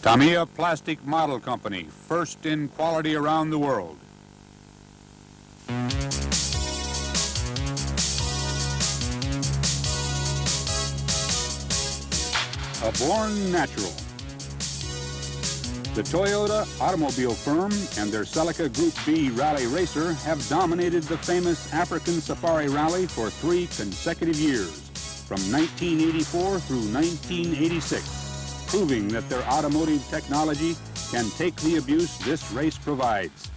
Tamiya Plastic Model Company, first in quality around the world. A born natural. The Toyota automobile firm and their Celica Group B rally racer have dominated the famous African Safari Rally for 3 consecutive years, from 1984 through 1986, proving that their automotive technology can take the abuse this race provides.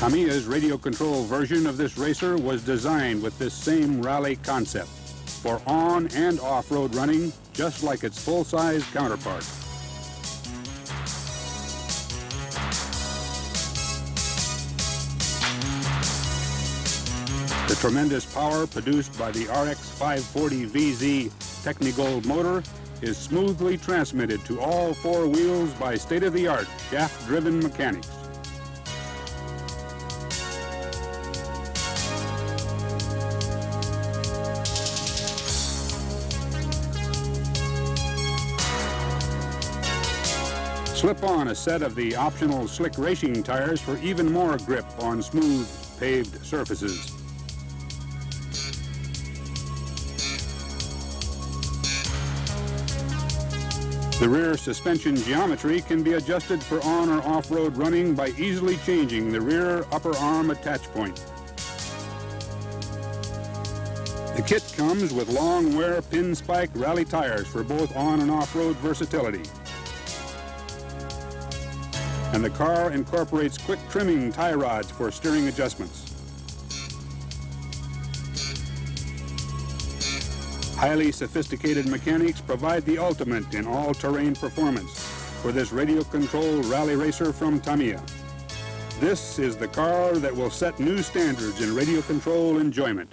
Tamiya's radio control version of this racer was designed with this same rally concept for on and off-road running, just like its full-size counterpart. The tremendous power produced by the RX 540 VZ Technigold motor is smoothly transmitted to all 4 wheels by state-of-the-art shaft-driven mechanics. Slip on a set of the optional slick racing tires for even more grip on smooth paved surfaces. The rear suspension geometry can be adjusted for on or off-road running by easily changing the rear upper arm attach point. The kit comes with long wear pin spike rally tires for both on and off-road versatility. And the car incorporates quick trimming tie rods for steering adjustments. Highly sophisticated mechanics provide the ultimate in all-terrain performance for this radio-controlled rally racer from Tamiya. This is the car that will set new standards in radio control enjoyment.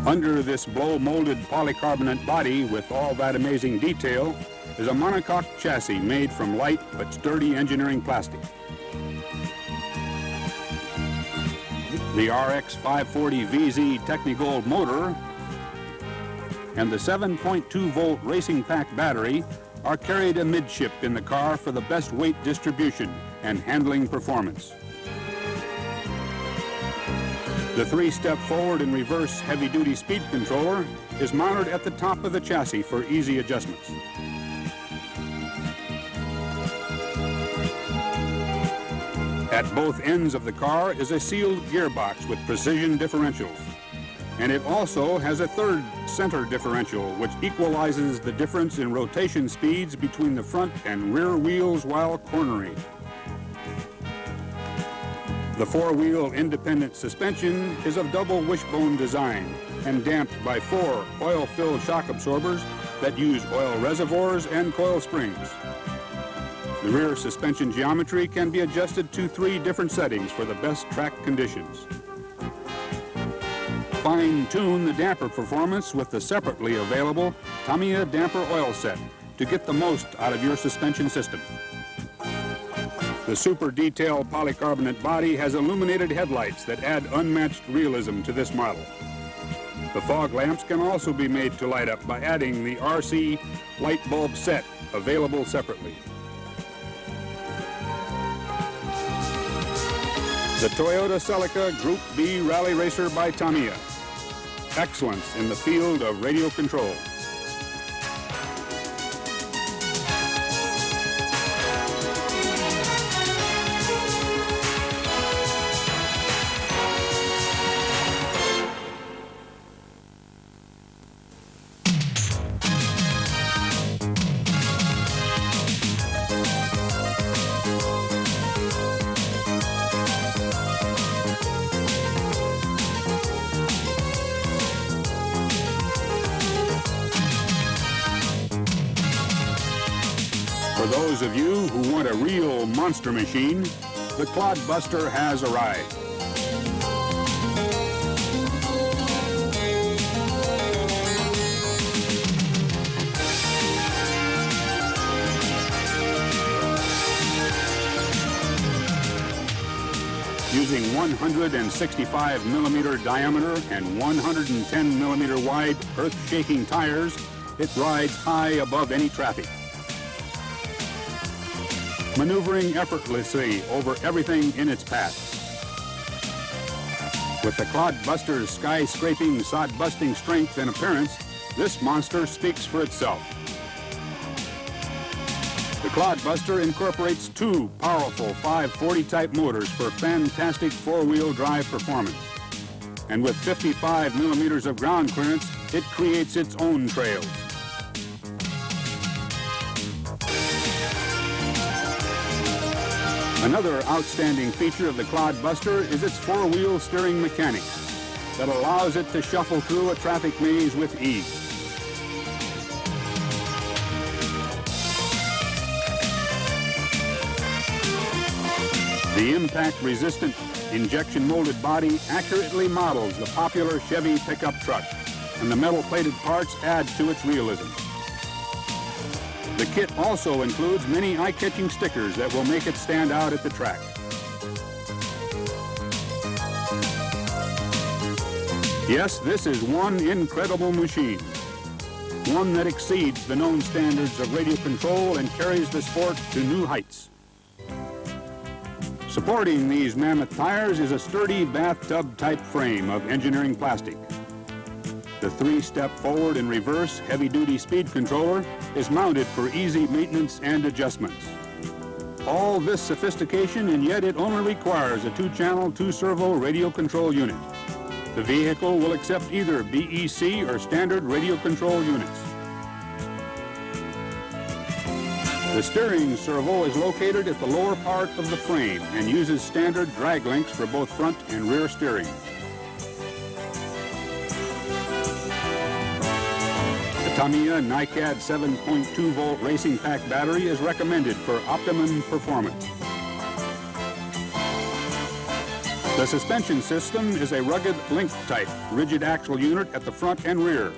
Under this blow-molded polycarbonate body with all that amazing detail is a monocoque chassis made from light but sturdy engineering plastic. The RX 540 VZ Technigold motor and the 7.2-volt racing pack battery are carried amidship in the car for the best weight distribution and handling performance. The 3-step forward and reverse heavy-duty speed controller is mounted at the top of the chassis for easy adjustments. At both ends of the car is a sealed gearbox with precision differentials. And it also has a third center differential, which equalizes the difference in rotation speeds between the front and rear wheels while cornering. The 4-wheel independent suspension is of double wishbone design and damped by 4 oil-filled shock absorbers that use oil reservoirs and coil springs. The rear suspension geometry can be adjusted to 3 different settings for the best track conditions. Fine-tune the damper performance with the separately available Tamiya damper oil set to get the most out of your suspension system. The super detailed polycarbonate body has illuminated headlights that add unmatched realism to this model. The fog lamps can also be made to light up by adding the RC light bulb set, available separately. The Toyota Celica Group B Rally Racer by Tamiya. Excellence in the field of radio control. For those of you who want a real monster machine, the Clodbuster has arrived. 165 millimeter diameter and 110 millimeter wide earth-shaking tires, it rides high above any traffic, maneuvering effortlessly over everything in its path. With the Clodbuster's sky-scraping, sod-busting strength and appearance, this monster speaks for itself. The Clodbuster incorporates two powerful 540 type motors for fantastic four-wheel drive performance. And with 55 millimeters of ground clearance, it creates its own trails. Another outstanding feature of the Clodbuster is its four-wheel steering mechanics that allows it to shuffle through a traffic maze with ease. The impact-resistant, injection-molded body accurately models the popular Chevy pickup truck, and the metal-plated parts add to its realism. The kit also includes many eye-catching stickers that will make it stand out at the track. Yes, this is one incredible machine, one that exceeds the known standards of radio control and carries the sport to new heights. Supporting these mammoth tires is a sturdy bathtub-type frame of engineering plastic. The three-step forward and reverse heavy-duty speed controller is mounted for easy maintenance and adjustments. All this sophistication, and yet it only requires a two-channel, two-servo radio control unit. The vehicle will accept either BEC or standard radio control units. The steering servo is located at the lower part of the frame and uses standard drag links for both front and rear steering. The Tamiya NiCad 7.2-volt racing pack battery is recommended for optimum performance. The suspension system is a rugged link-type rigid axle unit at the front and rear,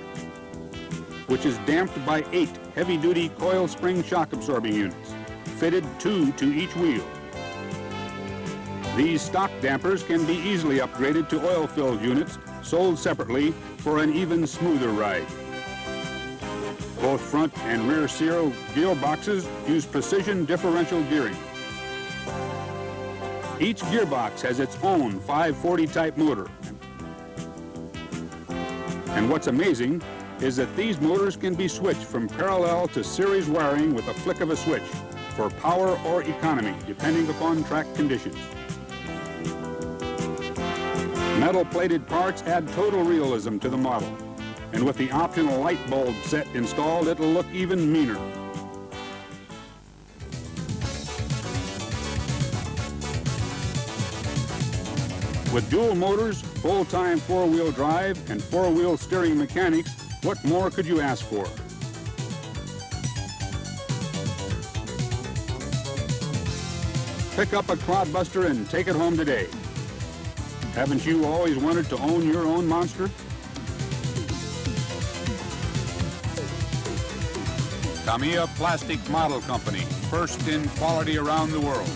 which is damped by 8 heavy-duty coil spring shock absorbing units, fitted 2 to each wheel. These stock dampers can be easily upgraded to oil-filled units sold separately for an even smoother ride. Both front and rear serial gearboxes use precision differential gearing. Each gearbox has its own 540 type motor. And what's amazing is that these motors can be switched from parallel to series wiring with a flick of a switch for power or economy, depending upon track conditions. Metal-plated parts add total realism to the model, and with the optional light bulb set installed, it'll look even meaner. With dual motors, full-time four-wheel drive, and four-wheel steering mechanics, what more could you ask for? Pick up a Clodbuster and take it home today. Haven't you always wanted to own your own monster? Tamiya Plastic Model Company, first in quality around the world.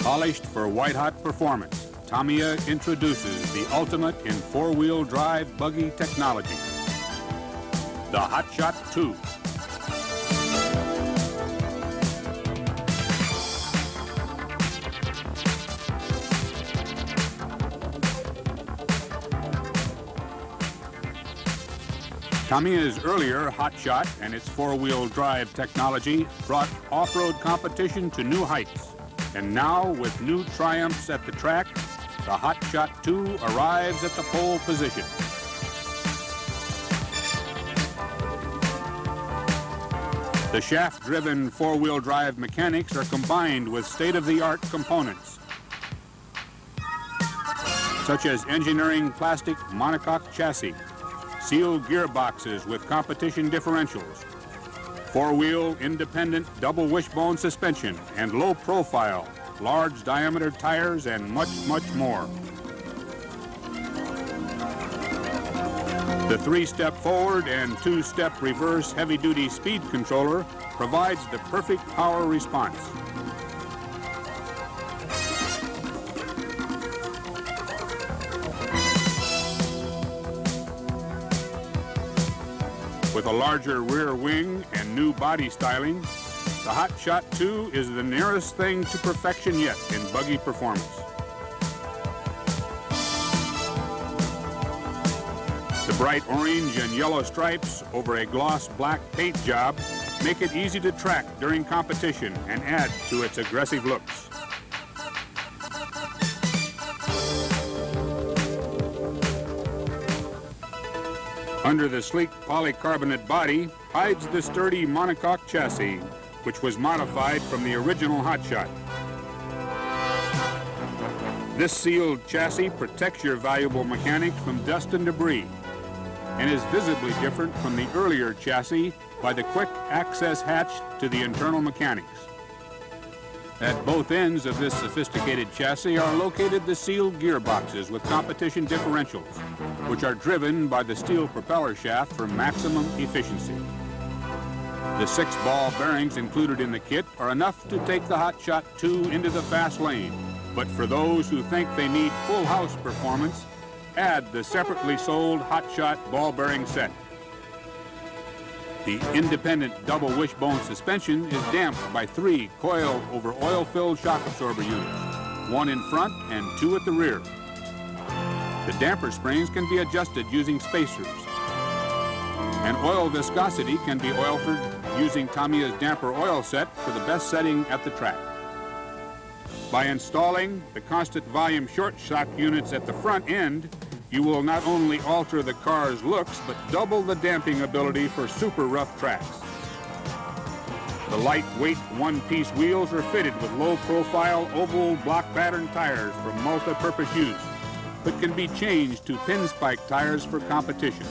Polished for white-hot performance, Tamiya introduces the ultimate in four-wheel drive buggy technology, the Hot Shot 2. Tamiya's earlier Hot Shot and its four-wheel drive technology brought off-road competition to new heights. And now, with new triumphs at the track, the Hot Shot 2 arrives at the pole position. The shaft-driven four-wheel drive mechanics are combined with state-of-the-art components, such as engineering plastic monocoque chassis, sealed gearboxes with competition differentials, four-wheel independent double wishbone suspension, and low profile, large diameter tires, and much, much more. The 3-step forward and 2-step reverse heavy-duty speed controller provides the perfect power response. With a larger rear wing and new body styling, the Hot Shot 2 is the nearest thing to perfection yet in buggy performance. The bright orange and yellow stripes over a gloss black paint job make it easy to track during competition and add to its aggressive looks. Under the sleek polycarbonate body hides the sturdy monocoque chassis, which was modified from the original Hot Shot. This sealed chassis protects your valuable mechanics from dust and debris and is visibly different from the earlier chassis by the quick access hatch to the internal mechanics. At both ends of this sophisticated chassis are located the sealed gearboxes with competition differentials, which are driven by the steel propeller shaft for maximum efficiency. The 6 ball bearings included in the kit are enough to take the Hot Shot 2 into the fast lane, but for those who think they need full house performance, add the separately sold Hot Shot ball bearing set. The independent double wishbone suspension is damped by 3 coil over oil-filled shock absorber units, 1 in front and 2 at the rear. The damper springs can be adjusted using spacers, and oil viscosity can be altered using Tamiya's damper oil set for the best setting at the track. By installing the constant volume short shock units at the front end, you will not only alter the car's looks, but double the damping ability for super rough tracks. The lightweight one-piece wheels are fitted with low-profile oval block pattern tires for multi-purpose use, but can be changed to pinspike tires for competition.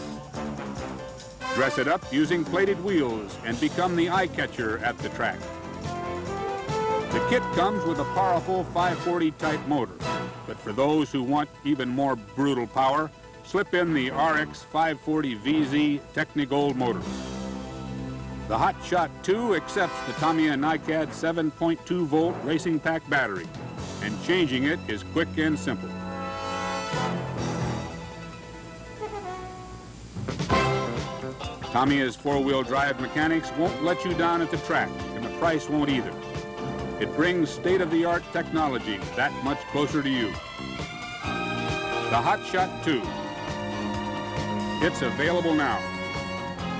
Dress it up using plated wheels and become the eye-catcher at the track. The kit comes with a powerful 540 type motor, but for those who want even more brutal power, slip in the RX 540 VZ Technigold motor. The Hot Shot 2 accepts the Tamiya NiCad 7.2 volt racing pack battery, and changing it is quick and simple. Tamiya's 4-wheel drive mechanics won't let you down at the track, and the price won't either. It brings state-of-the-art technology that much closer to you. The Hot Shot 2. It's available now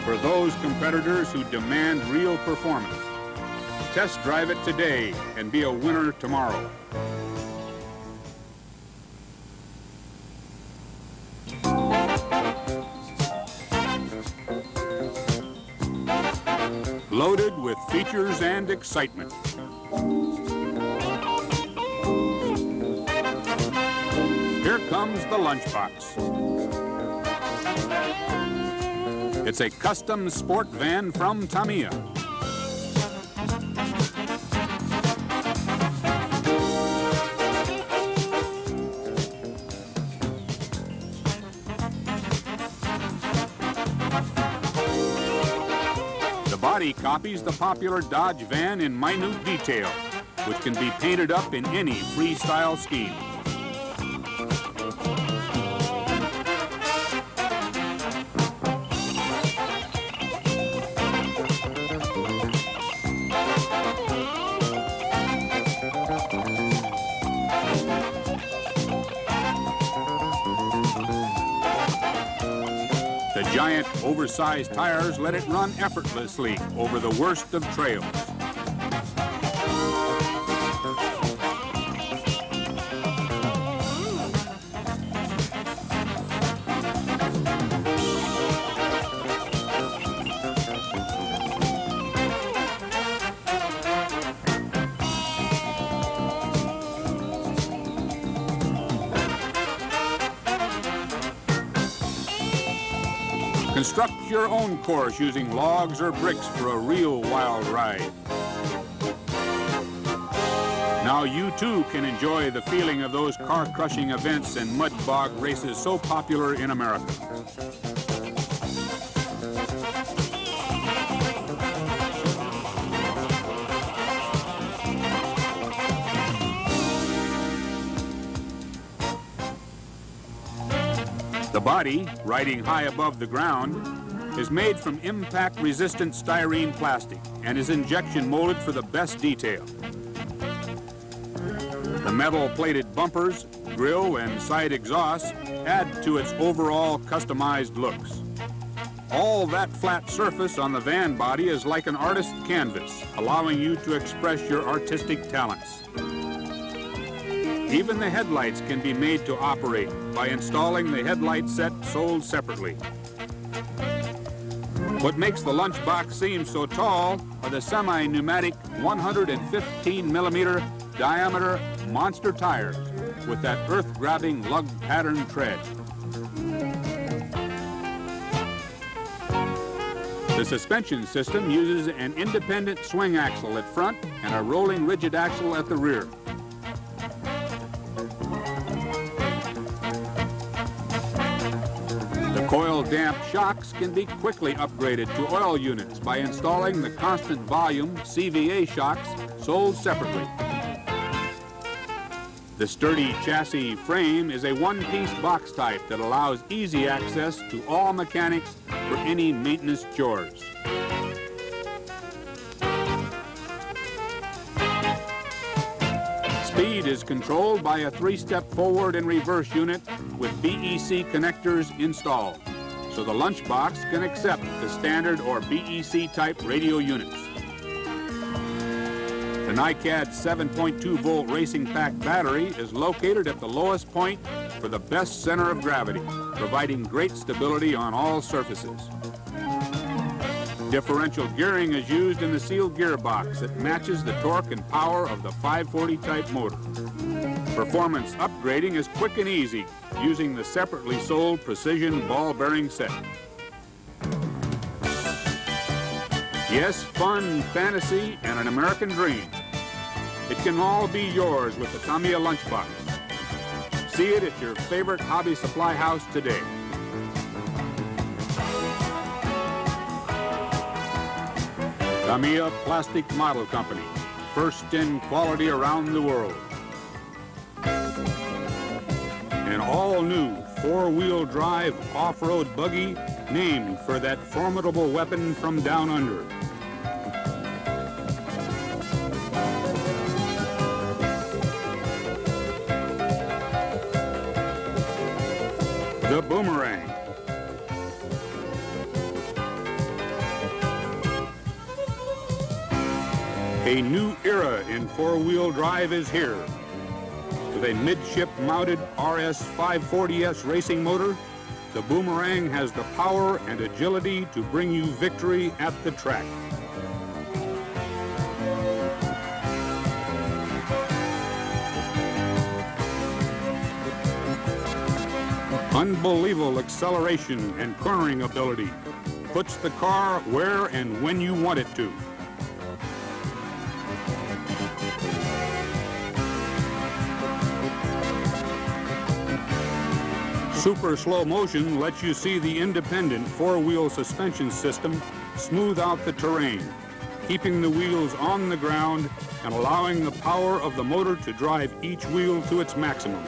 for those competitors who demand real performance. Test drive it today and be a winner tomorrow. Loaded with features and excitement. Here comes the lunchbox. It's a custom sport van from Tamiya. The body copies the popular Dodge van in minute detail, which can be painted up in any freestyle scheme. The giant, oversized tires let it run effortlessly over the worst of trails. Construct your own course using logs or bricks for a real wild ride. Now you too can enjoy the feeling of those car-crushing events and mud bog races so popular in America. The body, riding high above the ground, is made from impact-resistant styrene plastic and is injection molded for the best detail. The metal-plated bumpers, grille, and side exhausts add to its overall customized looks. All that flat surface on the van body is like an artist's canvas, allowing you to express your artistic talents. Even the headlights can be made to operate by installing the headlight set sold separately. What makes the lunchbox seem so tall are the semi-pneumatic 115mm diameter monster tires with that earth-grabbing lug pattern tread. The suspension system uses an independent swing axle at front and a rolling rigid axle at the rear. The coil damp shocks can be quickly upgraded to oil units by installing the constant volume CVA shocks sold separately. The sturdy chassis frame is a one-piece box type that allows easy access to all mechanics for any maintenance chores. Speed is controlled by a 3-step forward and reverse unit with BEC connectors installed, so the lunchbox can accept the standard or BEC type radio units. The NiCad 7.2-volt racing pack battery is located at the lowest point for the best center of gravity, providing great stability on all surfaces. Differential gearing is used in the sealed gearbox that matches the torque and power of the 540 type motor. Performance upgrading is quick and easy using the separately sold precision ball bearing set. Yes, fun, fantasy, and an American dream. It can all be yours with the Tamiya lunchbox. See it at your favorite hobby supply house today. Tamiya Plastic Model Company, first in quality around the world. An all-new four-wheel drive off-road buggy named for that formidable weapon from down under. The Boomerang. A new era in four-wheel drive is here. With a midship-mounted RS 540S racing motor, the Boomerang has the power and agility to bring you victory at the track. Unbelievable acceleration and cornering ability puts the car where and when you want it to. Super slow motion lets you see the independent four-wheel suspension system smooth out the terrain, keeping the wheels on the ground and allowing the power of the motor to drive each wheel to its maximum.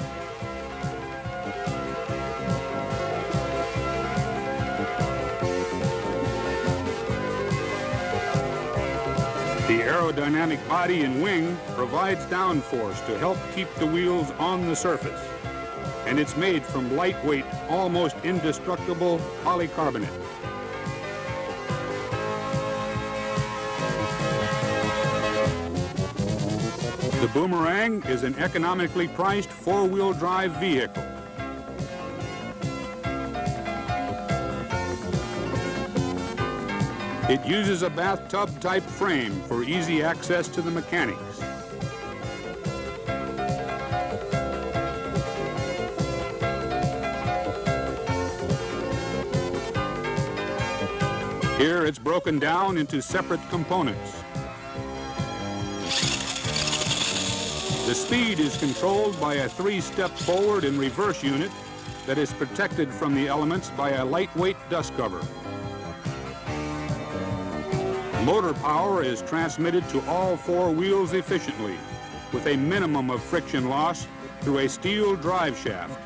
The aerodynamic body and wing provides downforce to help keep the wheels on the surface. And it's made from lightweight, almost indestructible polycarbonate. The Boomerang is an economically priced four-wheel drive vehicle. It uses a bathtub-type frame for easy access to the mechanics. Here it's broken down into separate components. The speed is controlled by a 3-step forward and reverse unit that is protected from the elements by a lightweight dust cover. Motor power is transmitted to all 4 wheels efficiently with a minimum of friction loss through a steel drive shaft,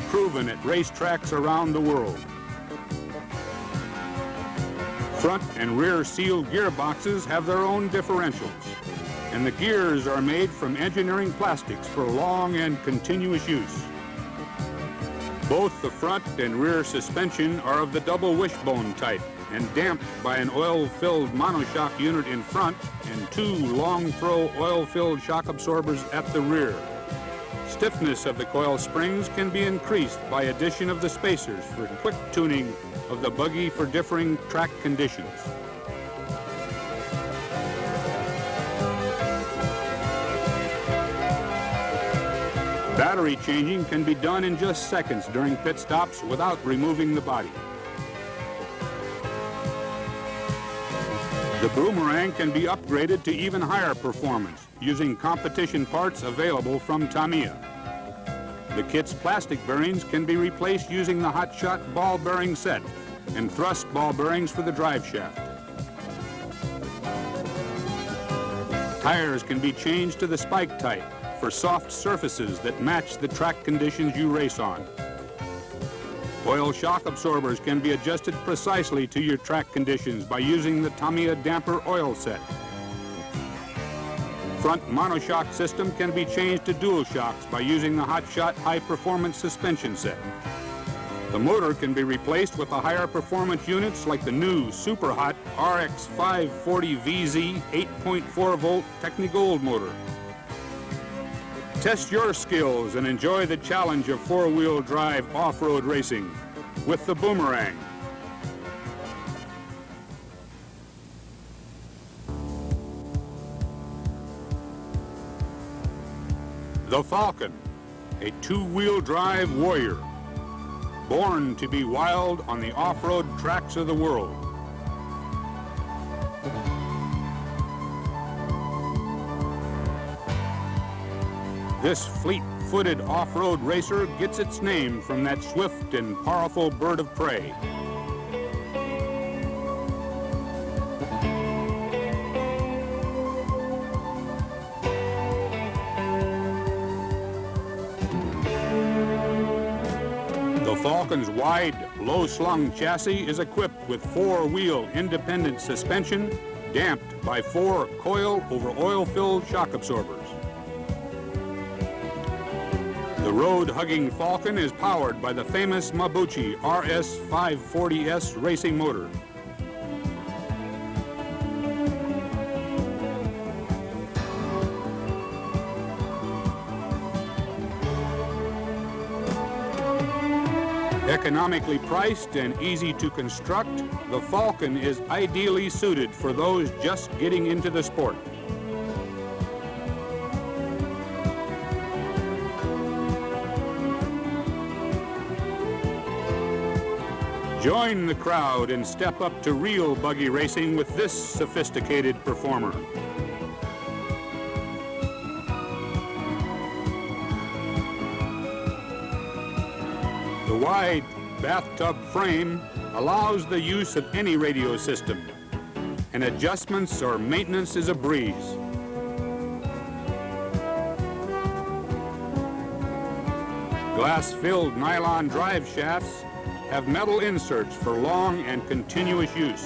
proven at racetracks around the world. Front and rear sealed gearboxes have their own differentials, and the gears are made from engineering plastics for long and continuous use. Both the front and rear suspension are of the double wishbone type and damped by an oil-filled monoshock unit in front and 2 long-throw oil-filled shock absorbers at the rear. Stiffness of the coil springs can be increased by addition of the spacers for quick tuning of the buggy for differing track conditions. Battery changing can be done in just seconds during pit stops without removing the body. The boomerang can be upgraded to even higher performance using competition parts available from Tamiya. The kit's plastic bearings can be replaced using the hot shot ball bearing set and thrust ball bearings for the drive shaft. Tires can be changed to the spike type for soft surfaces that match the track conditions you race on. Oil shock absorbers can be adjusted precisely to your track conditions by using the Tamiya damper oil set. Front monoshock system can be changed to dual shocks by using the Hot Shot high-performance suspension set. The motor can be replaced with the higher performance units like the new Super Hot RX 540VZ 8.4 volt Technigold motor. Test your skills and enjoy the challenge of 4-wheel drive off-road racing with the Boomerang. The Falcon, a 2-wheel drive warrior, born to be wild on the off-road tracks of the world. This fleet-footed off-road racer gets its name from that swift and powerful bird of prey. The Falcon's wide, low-slung chassis is equipped with 4-wheel independent suspension damped by 4 coil-over-oil-filled shock absorbers. The road-hugging Falcon is powered by the famous Mabuchi RS 540S racing motor. Economically priced and easy to construct, the Falcon is ideally suited for those just getting into the sport. Join the crowd and step up to real buggy racing with this sophisticated performer. The wide bathtub frame allows the use of any radio system, and adjustments or maintenance is a breeze. Glass-filled nylon drive shafts have metal inserts for long and continuous use.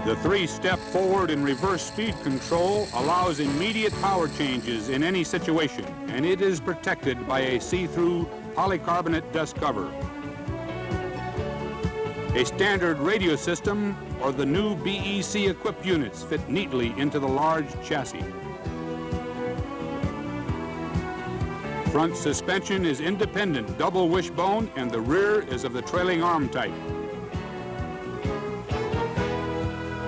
The 3-step forward and reverse speed control allows immediate power changes in any situation, and it is protected by a see-through polycarbonate dust cover. A standard radio system or the new BEC equipped units fit neatly into the large chassis. Front suspension is independent double wishbone and the rear is of the trailing arm type.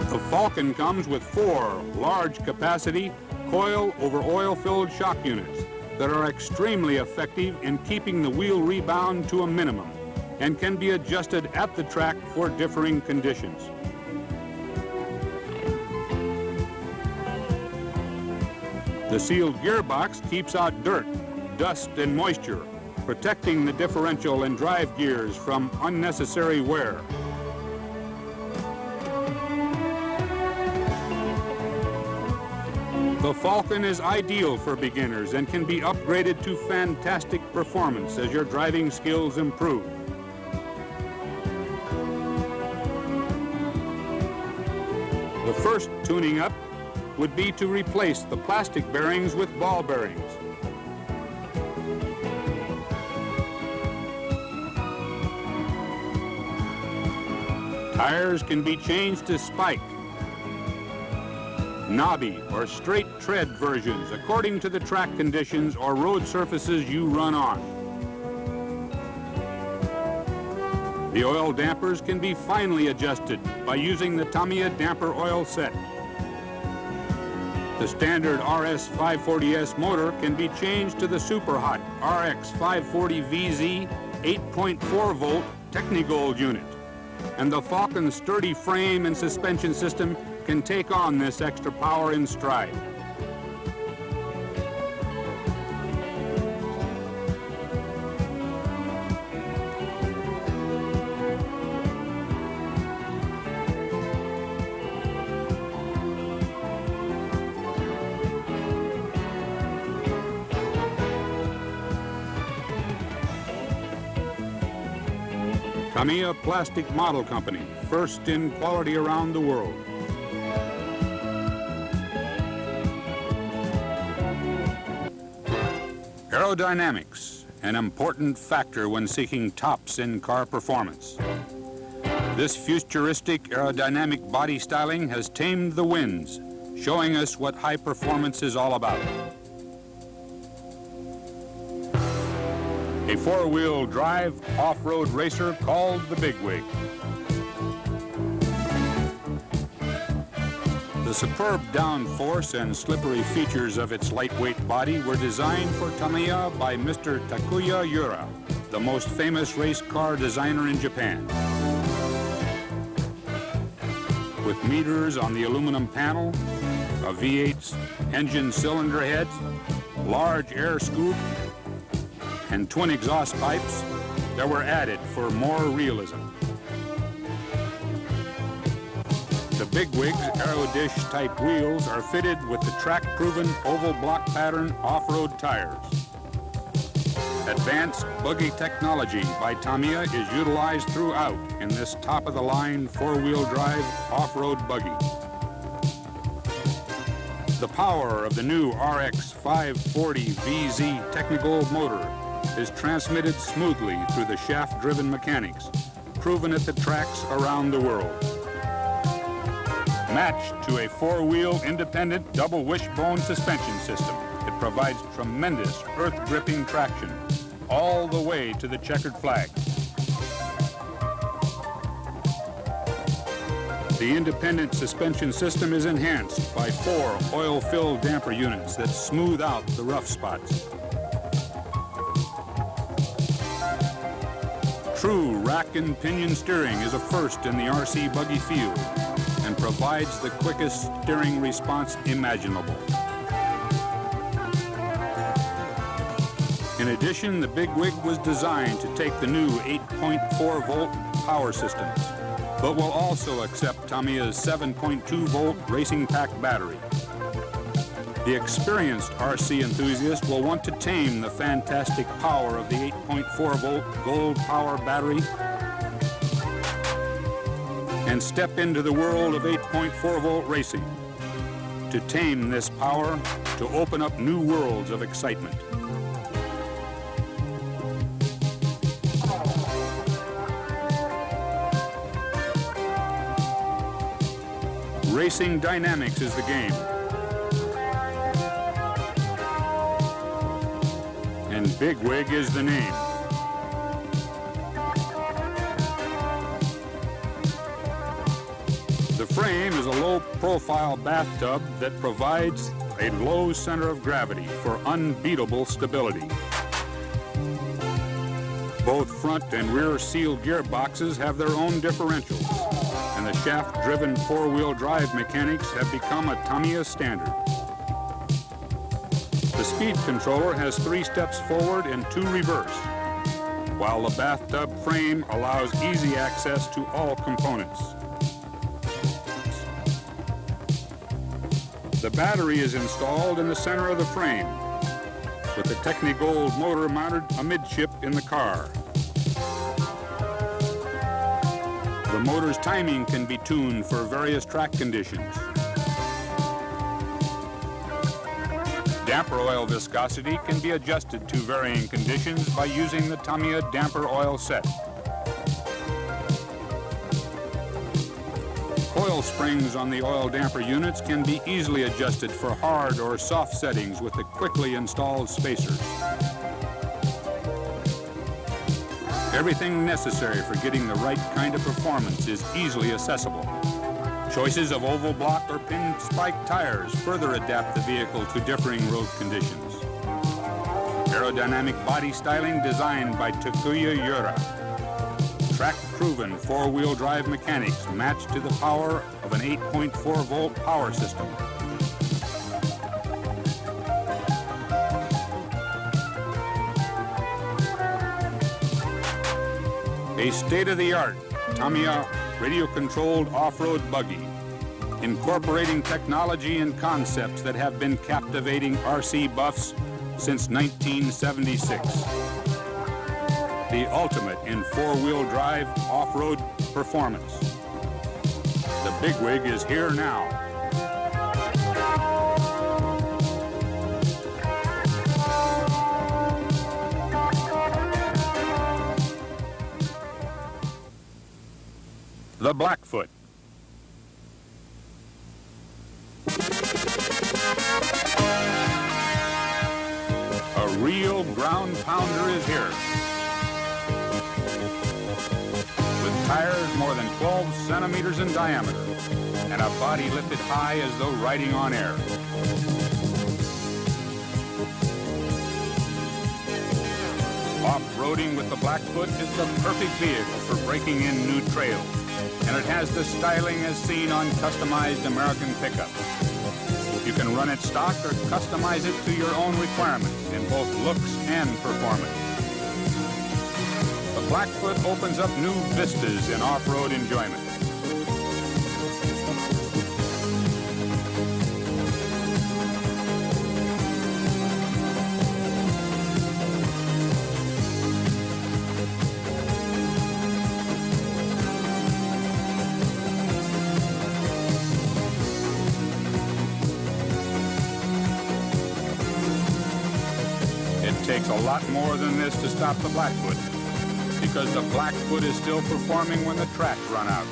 The Falcon comes with 4 large capacity coil over oil filled shock units that are extremely effective in keeping the wheel rebound to a minimum. and can be adjusted at the track for differing conditions. The sealed gearbox keeps out dirt, dust, and moisture, protecting the differential and drive gears from unnecessary wear. The Falcon is ideal for beginners and can be upgraded to fantastic performance as your driving skills improve. The first tuning up would be to replace the plastic bearings with ball bearings. Tires can be changed to spike, knobby, or straight tread versions according to the track conditions or road surfaces you run on. The oil dampers can be finely adjusted by using the Tamiya damper oil set. The standard RS 540S motor can be changed to the super hot RX 540VZ 8.4 volt Technigold unit. And the Falcon's sturdy frame and suspension system can take on this extra power in stride. Tamiya Plastic Model Company, first in quality around the world. Aerodynamics, an important factor when seeking tops in car performance. This futuristic aerodynamic body styling has tamed the winds, showing us what high performance is all about. A four-wheel drive off-road racer called the Bigwig. The superb downforce and slippery features of its lightweight body were designed for Tamiya by Mr. Takuya Yura, the most famous race car designer in Japan. With meters on the aluminum panel, a V8's engine cylinder head, large air scoop, and twin exhaust pipes that were added for more realism. The Bigwig's Aerodish type wheels are fitted with the track-proven oval block pattern off-road tires. Advanced buggy technology by Tamiya is utilized throughout in this top-of-the-line four-wheel drive off-road buggy. The power of the new RX 540VZ Technigold motor is transmitted smoothly through the shaft-driven mechanics, proven at the tracks around the world. Matched to a four-wheel independent double wishbone suspension system, it provides tremendous earth-gripping traction all the way to the checkered flag. The independent suspension system is enhanced by 4 oil-filled damper units that smooth out the rough spots. True rack and pinion steering is a first in the RC buggy field and provides the quickest steering response imaginable. In addition, the Bigwig was designed to take the new 8.4 volt power systems, but will also accept Tamiya's 7.2 volt racing pack battery. The experienced RC enthusiast will want to tame the fantastic power of the 8.4 volt gold power battery and step into the world of 8.4 volt racing. To tame this power, to open up new worlds of excitement. Racing dynamics is the game. And Bigwig is the name. The frame is a low-profile bathtub that provides a low center of gravity for unbeatable stability. Both front and rear seal gearboxes have their own differentials, and the shaft-driven four-wheel drive mechanics have become a Tamiya standard. The speed controller has 3 steps forward and 2 reverse, while the bathtub frame allows easy access to all components. The battery is installed in the center of the frame, with the Technigold motor mounted amidship in the car. The motor's timing can be tuned for various track conditions. Damper oil viscosity can be adjusted to varying conditions by using the Tamiya damper oil set. Coil springs on the oil damper units can be easily adjusted for hard or soft settings with the quickly installed spacers. Everything necessary for getting the right kind of performance is easily accessible. Choices of oval block or pin spike tires further adapt the vehicle to differing road conditions. Aerodynamic body styling designed by Takuya Yura. Track-proven four-wheel drive mechanics matched to the power of an 8.4-volt power system. A state-of-the-art Tamiya radio-controlled off-road buggy, incorporating technology and concepts that have been captivating RC buffs since 1976. The ultimate in four-wheel drive off-road performance. The bigwig is here now. The Blackfoot. A real ground pounder is here. With tires more than 12 centimeters in diameter and a body lifted high as though riding on air. Off-roading with the Blackfoot is the perfect vehicle for breaking in new trails, and it has the styling as seen on customized American pickups. You can run it stock or customize it to your own requirements in both looks and performance. The Blackfoot opens up new vistas in off-road enjoyment. It takes a lot more than this to stop the Blackfoot, because the Blackfoot is still performing when the tracks run out.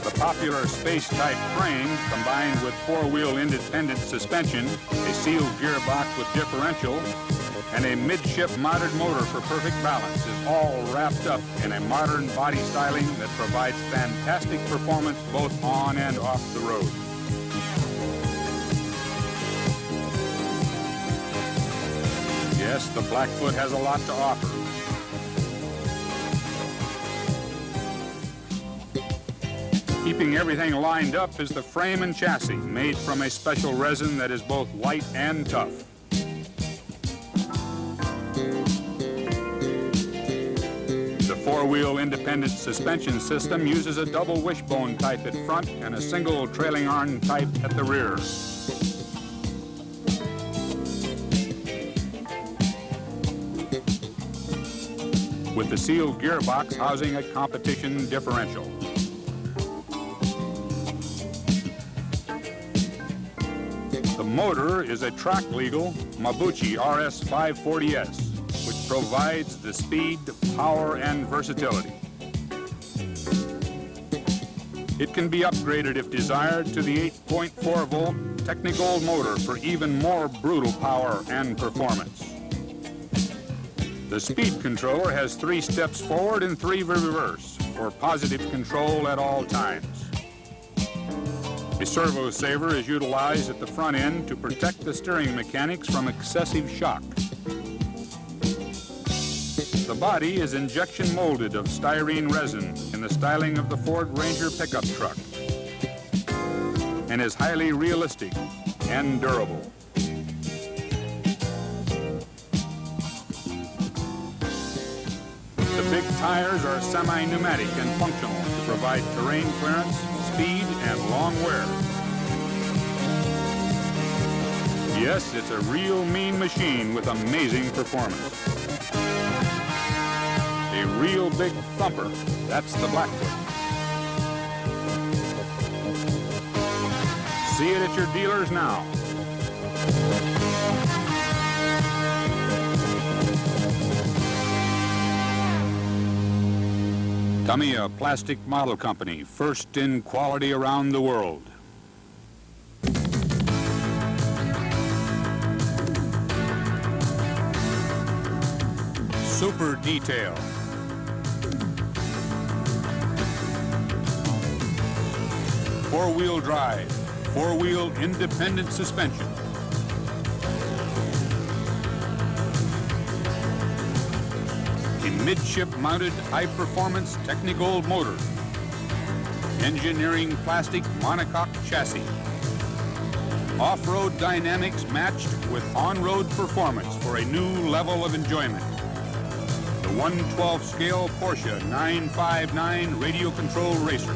The popular space-type frame, combined with four-wheel independent suspension, a sealed gearbox with differential, and a midship mounted motor for perfect balance, is all wrapped up in a modern body styling that provides fantastic performance both on and off the road. Yes, the Blackfoot has a lot to offer. Keeping everything lined up is the frame and chassis, made from a special resin that is both light and tough. The four-wheel independent suspension system uses a double wishbone type at front and a single trailing arm type at the rear. With the sealed gearbox housing a competition differential. The motor is a track-legal Mabuchi RS540S, which provides the speed, power, and versatility. It can be upgraded if desired to the 8.4-volt Technigold motor for even more brutal power and performance. The speed controller has 3 steps forward and 3 reverse for positive control at all times. A servo saver is utilized at the front end to protect the steering mechanics from excessive shock. The body is injection molded of styrene resin in the styling of the Ford Ranger pickup truck and is highly realistic and durable. The big tires are semi-pneumatic and functional to provide terrain clearance, speed, and long wear. Yes, it's a real mean machine with amazing performance. A real big thumper, that's the Blackfoot. See it at your dealers now. Tamiya Plastic Model Company, first in quality around the world. Super detail. Four-wheel drive, four-wheel independent suspension. A midship-mounted high-performance Technigold motor. Engineering plastic monocoque chassis. Off-road dynamics matched with on-road performance for a new level of enjoyment. The 1/12 scale Porsche 959 radio control racer.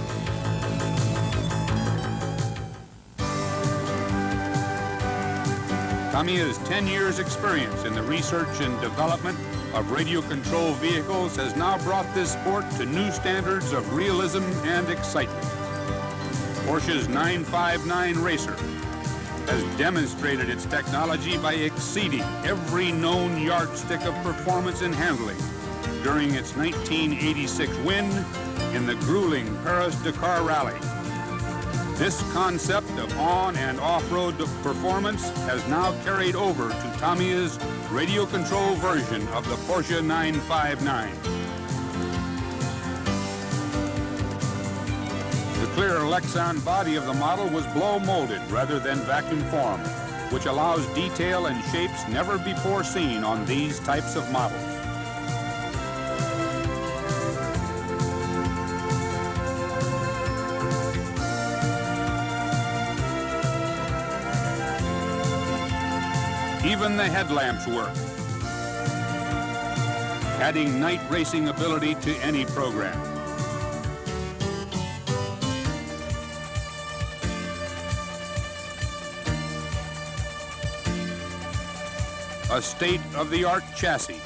Tamiya's 10 years experience in the research and development of radio control vehicles has now brought this sport to new standards of realism and excitement. Porsche's 959 racer has demonstrated its technology by exceeding every known yardstick of performance and handling during its 1986 win in the grueling Paris-Dakar Rally. This concept of on- and off-road performance has now carried over to Tamiya's radio control version of the Porsche 959. The clear Lexan body of the model was blow-molded rather than vacuum-formed, which allows detail and shapes never before seen on these types of models. Even the headlamps work, adding night racing ability to any program. A state-of-the-art chassis.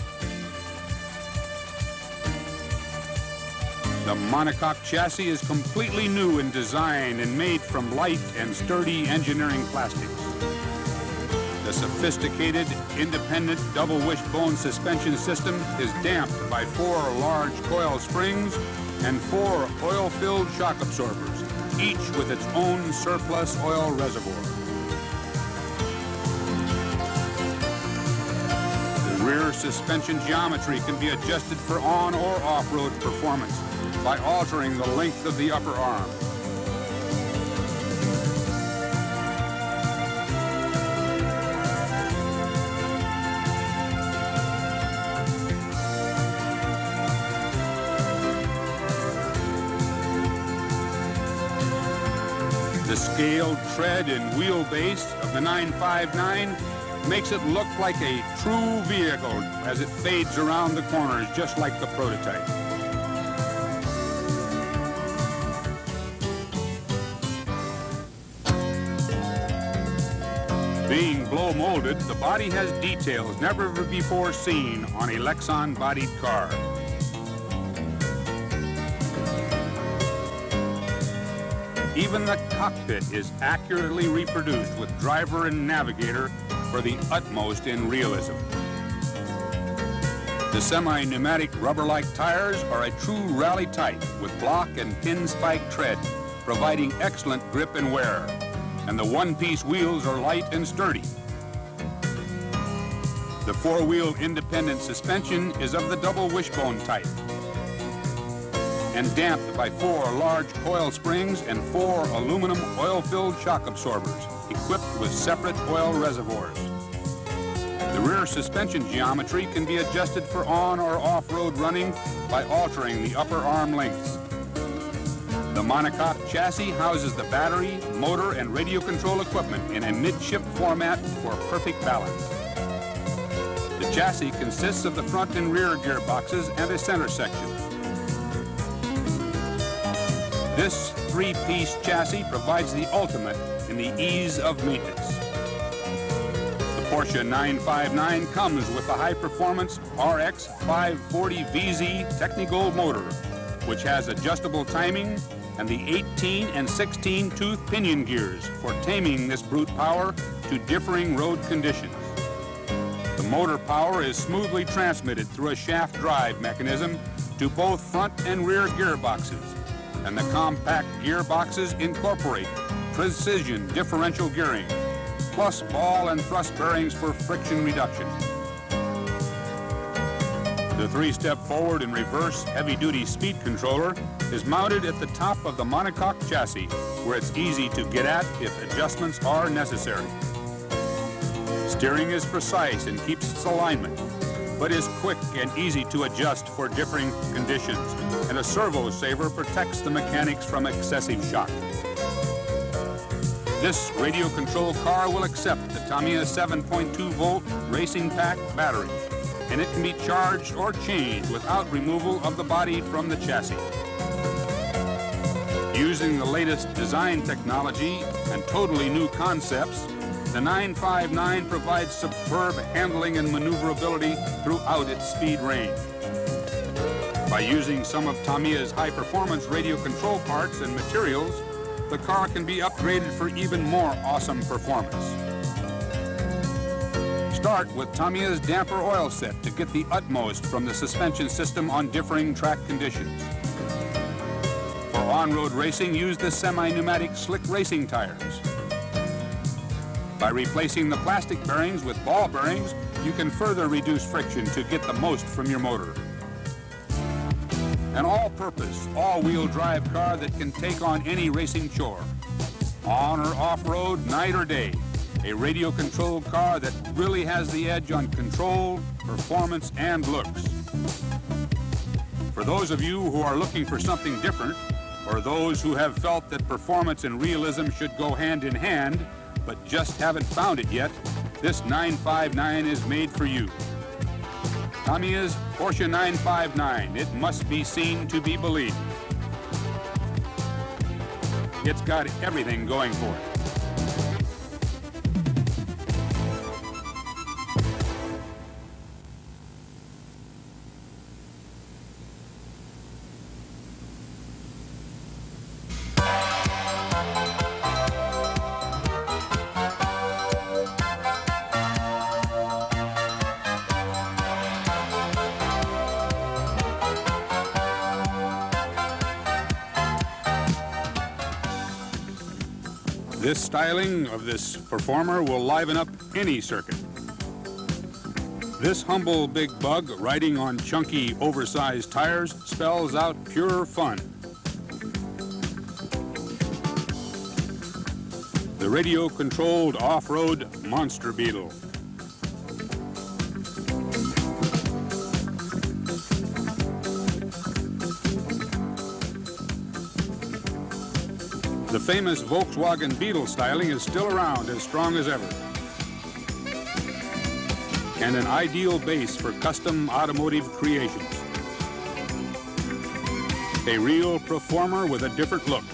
The monocoque chassis is completely new in design and made from light and sturdy engineering plastics. The sophisticated, independent double wishbone suspension system is damped by 4 large coil springs and 4 oil-filled shock absorbers, each with its own surplus oil reservoir. The rear suspension geometry can be adjusted for on- or off-road performance by altering the length of the upper arm. The scaled tread and wheelbase of the 959 makes it look like a true vehicle as it fades around the corners just like the prototype. Being blow-molded, the body has details never before seen on a Lexan-bodied car. Even the cockpit is accurately reproduced with driver and navigator for the utmost in realism. The semi-pneumatic rubber-like tires are a true rally type with block and pin spike tread, providing excellent grip and wear. And the one-piece wheels are light and sturdy. The four-wheel independent suspension is of the double wishbone type and damped by 4 large coil springs and 4 aluminum oil-filled shock absorbers equipped with separate oil reservoirs. The rear suspension geometry can be adjusted for on or off-road running by altering the upper arm lengths. The monocoque chassis houses the battery, motor, and radio control equipment in a midship format for perfect balance. The chassis consists of the front and rear gearboxes and a center section. This three-piece chassis provides the ultimate in the ease of maintenance. The Porsche 959 comes with the high-performance RX 540 VZ Technigold motor, which has adjustable timing and the 18 and 16 tooth pinion gears for taming this brute power to differing road conditions. The motor power is smoothly transmitted through a shaft drive mechanism to both front and rear gearboxes, and the compact gearboxes incorporate precision differential gearing, plus ball and thrust bearings for friction reduction. The three-step forward and reverse heavy-duty speed controller is mounted at the top of the monocoque chassis, where it's easy to get at if adjustments are necessary. Steering is precise and keeps its alignment, but is quick and easy to adjust for differing conditions, and a servo saver protects the mechanics from excessive shock. This radio control car will accept the Tamiya 7.2-volt racing pack battery, and it can be charged or changed without removal of the body from the chassis. Using the latest design technology and totally new concepts, the 959 provides superb handling and maneuverability throughout its speed range. By using some of Tamiya's high-performance radio control parts and materials, the car can be upgraded for even more awesome performance. Start with Tamiya's damper oil set to get the utmost from the suspension system on differing track conditions. For on-road racing, use the semi-pneumatic slick racing tires. By replacing the plastic bearings with ball bearings, you can further reduce friction to get the most from your motor. An all-purpose, all-wheel drive car that can take on any racing chore. On or off-road, night or day. A radio-controlled car that really has the edge on control, performance, and looks. For those of you who are looking for something different, or those who have felt that performance and realism should go hand in hand, but just haven't found it yet, this 959 is made for you. Tamiya's Porsche 959, it must be seen to be believed. It's got everything going for it. This styling of this performer will liven up any circuit. This humble big bug riding on chunky, oversized tires spells out pure fun. The radio-controlled off-road monster beetle. The famous Volkswagen Beetle styling is still around, as strong as ever. And an ideal base for custom automotive creations. A real performer with a different look.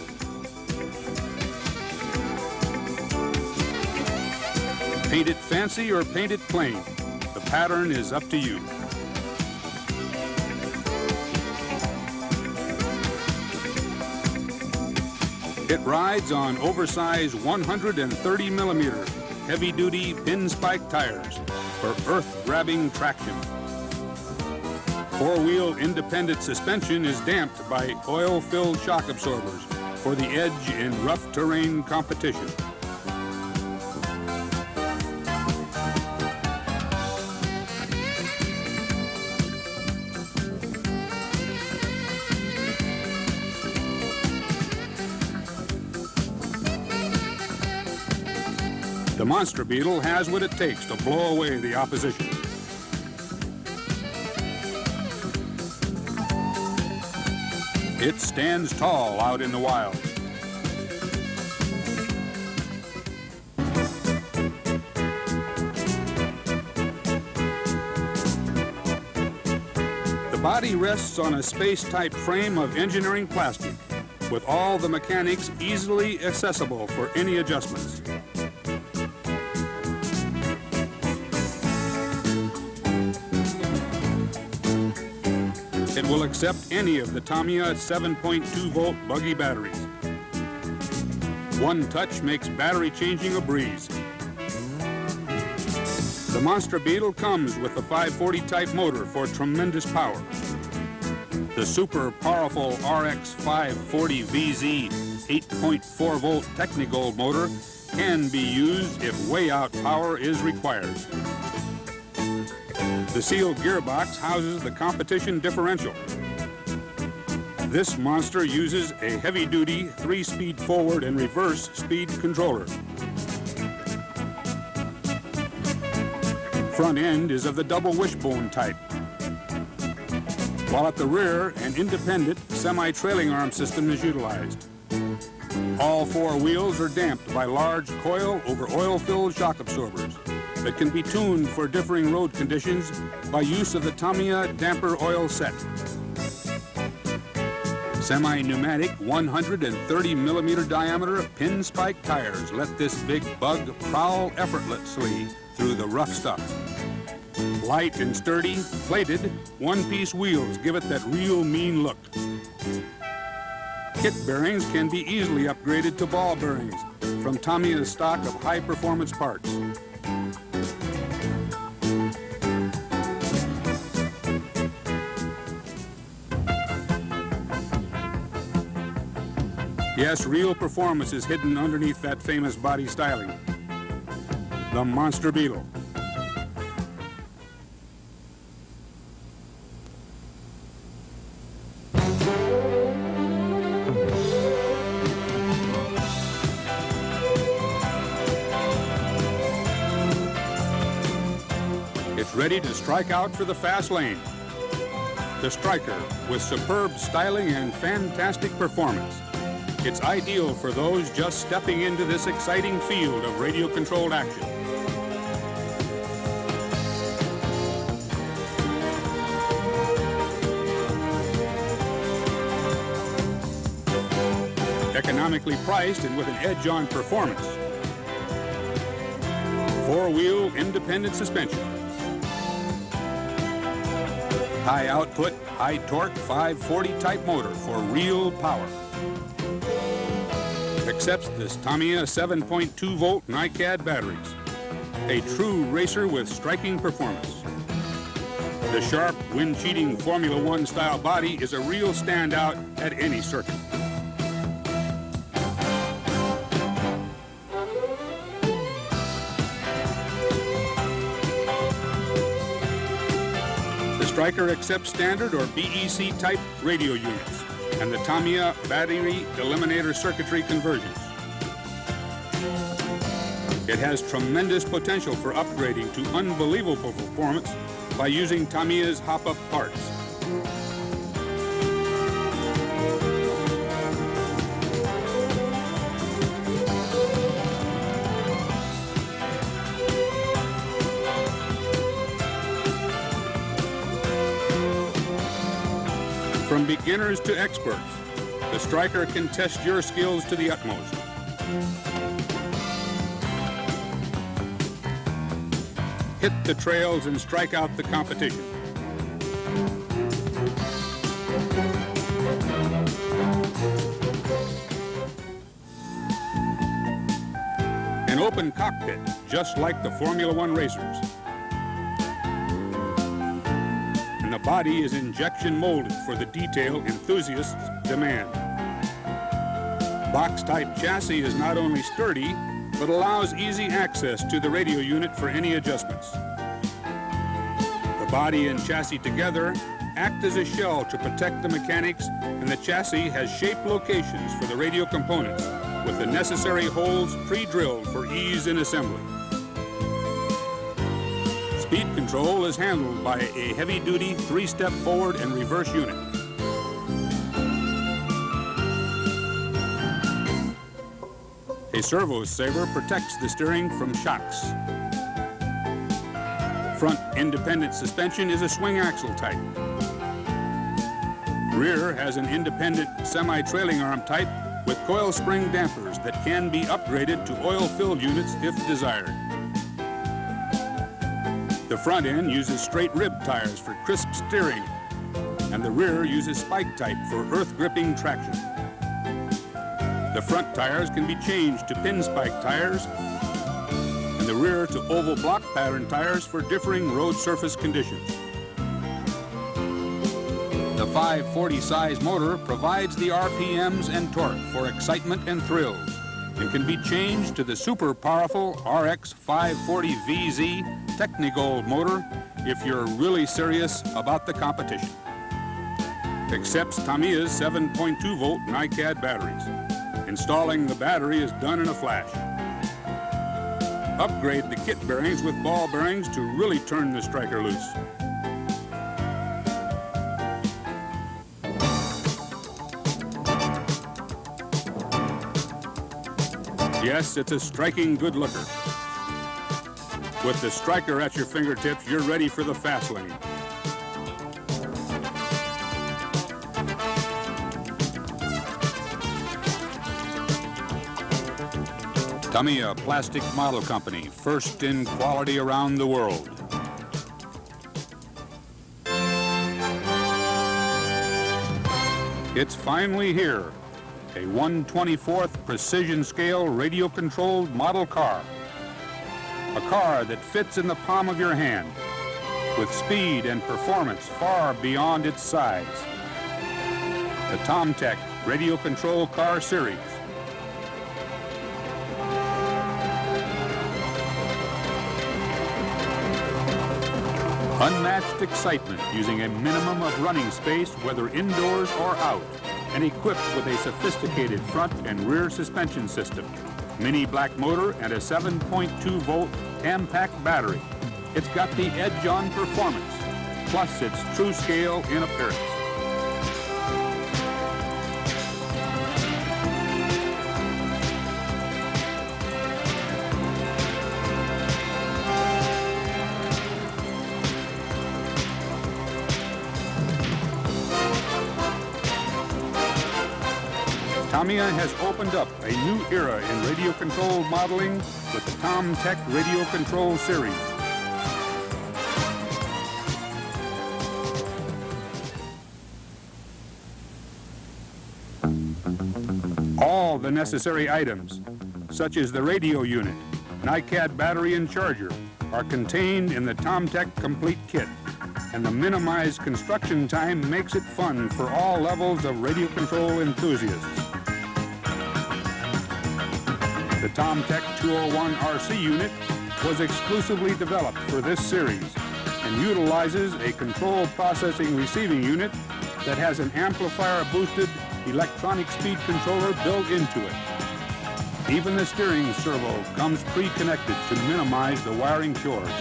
Paint it fancy or paint it plain. The pattern is up to you. It rides on oversized 130mm heavy-duty pin-spike tires for earth-grabbing traction. Four-wheel independent suspension is damped by oil-filled shock absorbers for the edge in rough terrain competition. The monster Beetle has what it takes to blow away the opposition. It stands tall out in the wild. The body rests on a space-type frame of engineering plastic, with all the mechanics easily accessible for any adjustments. It will accept any of the Tamiya 7.2-volt buggy batteries. One touch makes battery changing a breeze. The Monster Beetle comes with the 540 type motor for tremendous power. The super powerful RX 540 VZ 8.4 volt Technigold motor can be used if way out power is required. The sealed gearbox houses the competition differential. This monster uses a heavy-duty 3-speed forward and reverse speed controller. Front end is of the double wishbone type, while at the rear an independent semi-trailing arm system is utilized. All four wheels are damped by large coil over oil-filled shock absorbers that can be tuned for differing road conditions by use of the Tamiya damper oil set. Semi-pneumatic 130 millimeter diameter pin spike tires let this big bug prowl effortlessly through the rough stuff. Light and sturdy, plated, one-piece wheels give it that real mean look. Kit bearings can be easily upgraded to ball bearings from Tamiya's stock of high-performance parts. Yes, real performance is hidden underneath that famous body styling. The Monster Beetle. It's ready to strike out for the fast lane. The Striker, with superb styling and fantastic performance. It's ideal for those just stepping into this exciting field of radio-controlled action. Economically priced and with an edge on performance. Four-wheel independent suspension. High output, high torque 540 type motor for real power. Accepts this Tamiya 7.2 volt NiCad batteries. A true racer with striking performance. The sharp, wind-cheating Formula One style body is a real standout at any circuit. The Striker accepts standard or BEC type radio units and the Tamiya battery eliminator circuitry conversions. It has tremendous potential for upgrading to unbelievable performance by using Tamiya's hop-up parts. From beginners to experts, the Striker can test your skills to the utmost. Hit the trails and strike out the competition. An open cockpit, just like the Formula One racers. And the body is injection molded for the detail enthusiasts demand. Box-type chassis is not only sturdy, but allows easy access to the radio unit for any adjustments. The body and chassis together act as a shell to protect the mechanics, and the chassis has shape locations for the radio components with the necessary holes pre-drilled for ease in assembly. Speed control is handled by a heavy-duty 3-step forward and reverse unit. A servo saver protects the steering from shocks. Front independent suspension is a swing axle type. Rear has an independent semi-trailing arm type with coil spring dampers that can be upgraded to oil-filled units if desired. The front end uses straight rib tires for crisp steering, and the rear uses spike type for earth-gripping traction. The front tires can be changed to pin spike tires, and the rear to oval block pattern tires for differing road surface conditions. The 540 size motor provides the RPMs and torque for excitement and thrills and can be changed to the super powerful RX 540 VZ Technigold motor if you're really serious about the competition. Accepts Tamiya's 7.2 volt NiCad batteries. Installing the battery is done in a flash. Upgrade the kit bearings with ball bearings to really turn the striker loose. Yes, it's a striking good looker. With the striker at your fingertips, you're ready for the fast lane. Tamiya Plastic Model Company, first in quality around the world. It's finally here, a 1/24th precision scale radio-controlled model car. A car that fits in the palm of your hand, with speed and performance far beyond its size. The TomTech Radio Control Car Series. Unmatched excitement using a minimum of running space, whether indoors or out, and equipped with a sophisticated front and rear suspension system, mini black motor, and a 7.2 volt Ampac battery. It's got the edge on performance, plus it's true scale in appearance. Tamiya has opened up a new era in radio-controlled modeling with the TomTech Radio Control Series. All the necessary items, such as the radio unit, NiCad battery and charger, are contained in the TomTech Complete Kit, and the minimized construction time makes it fun for all levels of radio control enthusiasts. The TomTech 201 RC unit was exclusively developed for this series and utilizes a control processing receiving unit that has an amplifier-boosted electronic speed controller built into it. Even the steering servo comes pre-connected to minimize the wiring chores.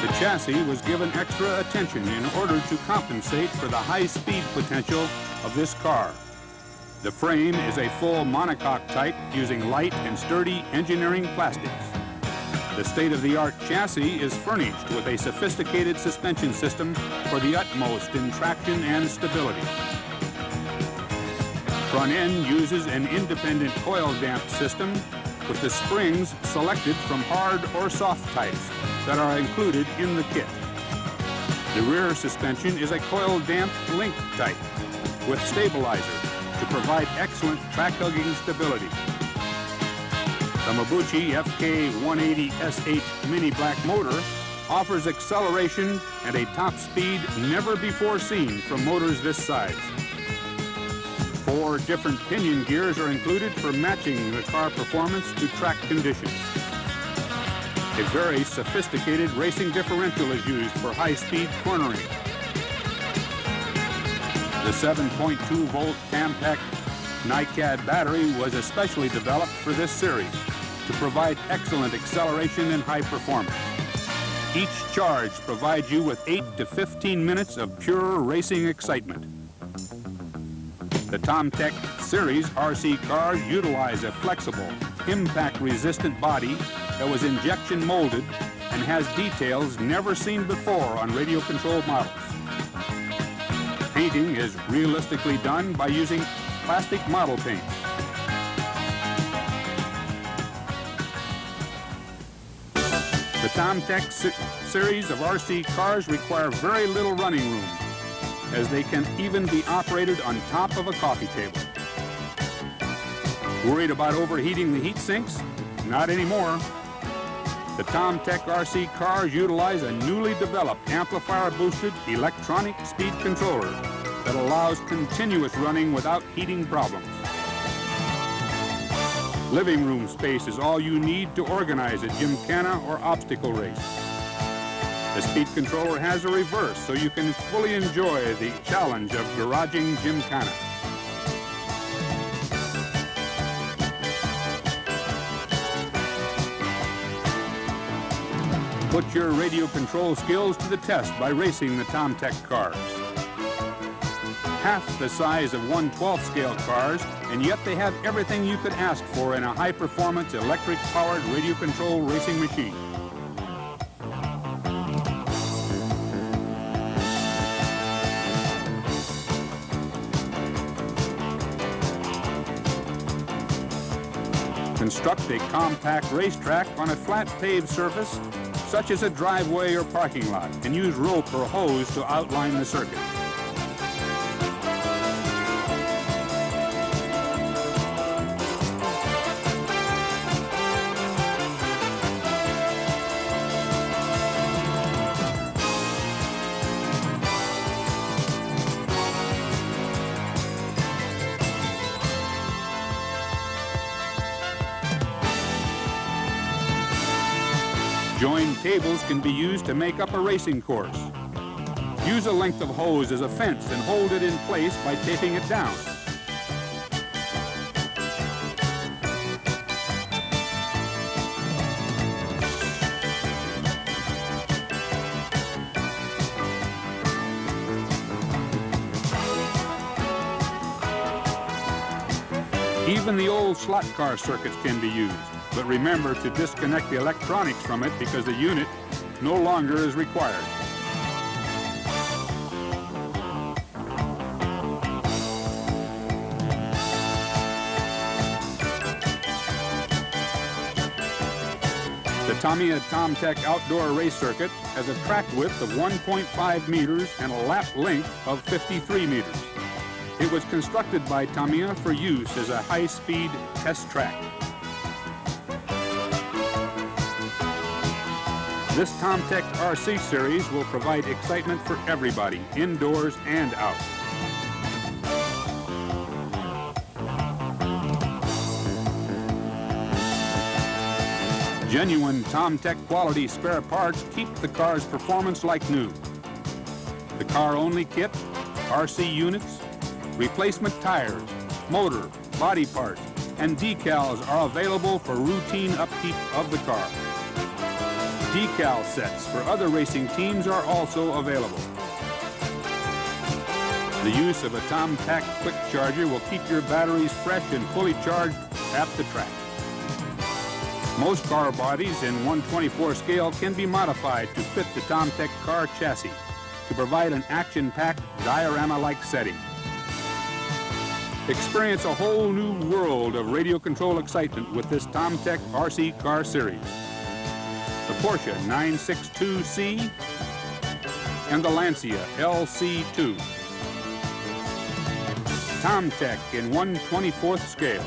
The chassis was given extra attention in order to compensate for the high speed potential of this car. The frame is a full monocoque type using light and sturdy engineering plastics. The state-of-the-art chassis is furnished with a sophisticated suspension system for the utmost in traction and stability. Front end uses an independent coil damp system with the springs selected from hard or soft types that are included in the kit. The rear suspension is a coil damp link type with stabilizer to provide excellent track-hugging stability. The Mabuchi FK180SH Mini Black motor offers acceleration and a top speed never before seen from motors this size. 4 different pinion gears are included for matching the car performance to track conditions. A very sophisticated racing differential is used for high-speed cornering. The 7.2-volt Tamtec NiCad battery was especially developed for this series to provide excellent acceleration and high performance. Each charge provides you with 8 to 15 minutes of pure racing excitement. The Tamtec series RC cars utilize a flexible, impact-resistant body that was injection molded and has details never seen before on radio-controlled models. Painting is realistically done by using plastic model paint. The Tamtec series of RC cars require very little running room, as they can even be operated on top of a coffee table. Worried about overheating the heat sinks? Not anymore. The Tamtec RC cars utilize a newly developed amplifier-boosted electronic speed controller that allows continuous running without heating problems. Living room space is all you need to organize a gymkhana or obstacle race. The speed controller has a reverse, so you can fully enjoy the challenge of garaging gymkhana. Put your radio control skills to the test by racing the Tamtec cars. Half the size of 1/12 scale cars, and yet they have everything you could ask for in a high-performance, electric-powered radio control racing machine. Construct a compact racetrack on a flat paved surface, such as a driveway or parking lot, and use rope or hose to outline the circuit. Joined cables can be used to make up a racing course. Use a length of hose as a fence and hold it in place by taping it down. Even the old slot car circuits can be used, but remember to disconnect the electronics from it because the unit no longer is required. The Tamiya Tamtec outdoor race circuit has a track width of 1.5 meters and a lap length of 53 meters. It was constructed by Tamiya for use as a high-speed test track. This Tamtec RC series will provide excitement for everybody, indoors and out. Genuine Tamtec quality spare parts keep the car's performance like new. The car-only kit, RC units, replacement tires, motor, body parts, and decals are available for routine upkeep of the car. Decal sets for other racing teams are also available. The use of a Tamtec quick charger will keep your batteries fresh and fully charged at the track. Most car bodies in 1/24 scale can be modified to fit the Tamtec car chassis to provide an action-packed diorama-like setting. Experience a whole new world of radio control excitement with this Tamtec RC car series. The Porsche 962C and the Lancia LC2. Tamtec in 1/24 scale.